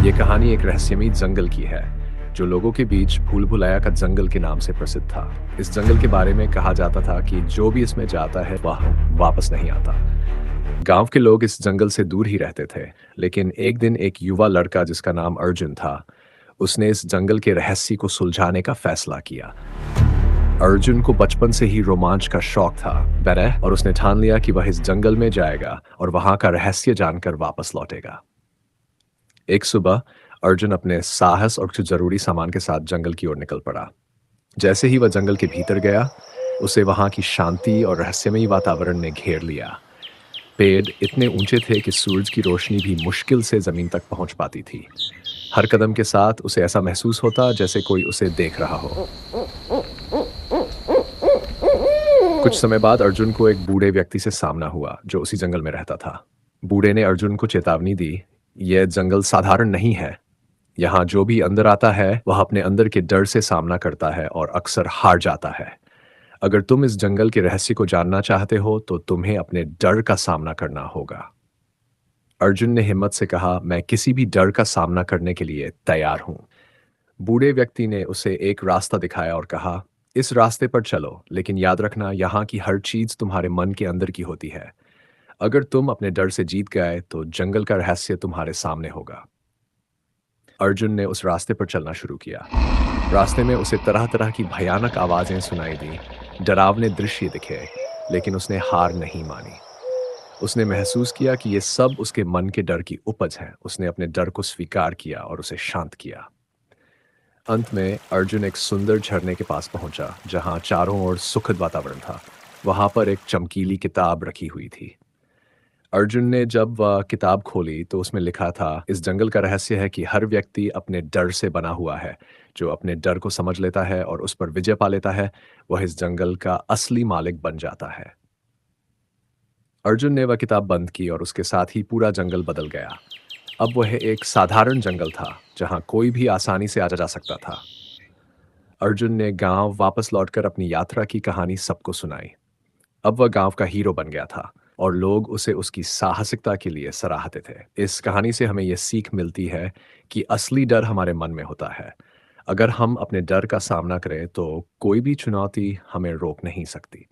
ये कहानी एक रहस्यमयी जंगल की है जो लोगों के बीच भूल भुलैया का जंगल के नाम से प्रसिद्ध था। इस जंगल के बारे में कहा जाता था कि जो भी इसमें जाता है वह वापस नहीं आता। गांव के लोग इस जंगल से दूर ही रहते थे, लेकिन एक दिन एक युवा लड़का जिसका नाम अर्जुन था, उसने इस जंगल के रहस्य को सुलझाने का फैसला किया। अर्जुन को बचपन से ही रोमांच का शौक था वह और उसने ठान लिया कि वह इस जंगल में जाएगा और वहां का रहस्य जानकर वापस लौटेगा। एक सुबह अर्जुन अपने साहस और कुछ जरूरी सामान के साथ जंगल की ओर निकल पड़ा। जैसे ही वह जंगल के भीतर गया, उसे वहां की शांति और रहस्यमयी वातावरण ने घेर लिया। पेड़ इतने ऊंचे थे कि सूरज की रोशनी भी मुश्किल से जमीन तक पहुंच पाती थी। हर कदम के साथ उसे ऐसा महसूस होता जैसे कोई उसे देख रहा हो। कुछ समय बाद अर्जुन को एक बूढ़े व्यक्ति से सामना हुआ जो उसी जंगल में रहता था। बूढ़े ने अर्जुन को चेतावनी दी, यह जंगल साधारण नहीं है। यहाँ जो भी अंदर आता है वह अपने अंदर के डर से सामना करता है और अक्सर हार जाता है। अगर तुम इस जंगल के रहस्य को जानना चाहते हो तो तुम्हें अपने डर का सामना करना होगा। अर्जुन ने हिम्मत से कहा, मैं किसी भी डर का सामना करने के लिए तैयार हूं। बूढ़े व्यक्ति ने उसे एक रास्ता दिखाया और कहा, इस रास्ते पर चलो, लेकिन याद रखना यहाँ की हर चीज तुम्हारे मन के अंदर की होती है। अगर तुम अपने डर से जीत गए तो जंगल का रहस्य तुम्हारे सामने होगा। अर्जुन ने उस रास्ते पर चलना शुरू किया। रास्ते में उसे तरह तरह की भयानक आवाजें सुनाई दी, डरावने दृश्य दिखे, लेकिन उसने हार नहीं मानी। उसने महसूस किया कि ये सब उसके मन के डर की उपज है। उसने अपने डर को स्वीकार किया और उसे शांत किया। अंत में अर्जुन एक सुंदर झरने के पास पहुंचा जहां चारों ओर सुखद वातावरण था। वहां पर एक चमकीली किताब रखी हुई थी। अर्जुन ने जब वह किताब खोली तो उसमें लिखा था, इस जंगल का रहस्य है कि हर व्यक्ति अपने डर से बना हुआ है। जो अपने डर को समझ लेता है और उस पर विजय पा लेता है, वह इस जंगल का असली मालिक बन जाता है। अर्जुन ने वह किताब बंद की और उसके साथ ही पूरा जंगल बदल गया। अब वह एक साधारण जंगल था जहां कोई भी आसानी से आ जा सकता था। अर्जुन ने गांव वापस लौटकर अपनी यात्रा की कहानी सबको सुनाई। अब वह गांव का हीरो बन गया था और लोग उसे उसकी साहसिकता के लिए सराहते थे। इस कहानी से हमें यह सीख मिलती है कि असली डर हमारे मन में होता है। अगर हम अपने डर का सामना करें तो कोई भी चुनौती हमें रोक नहीं सकती।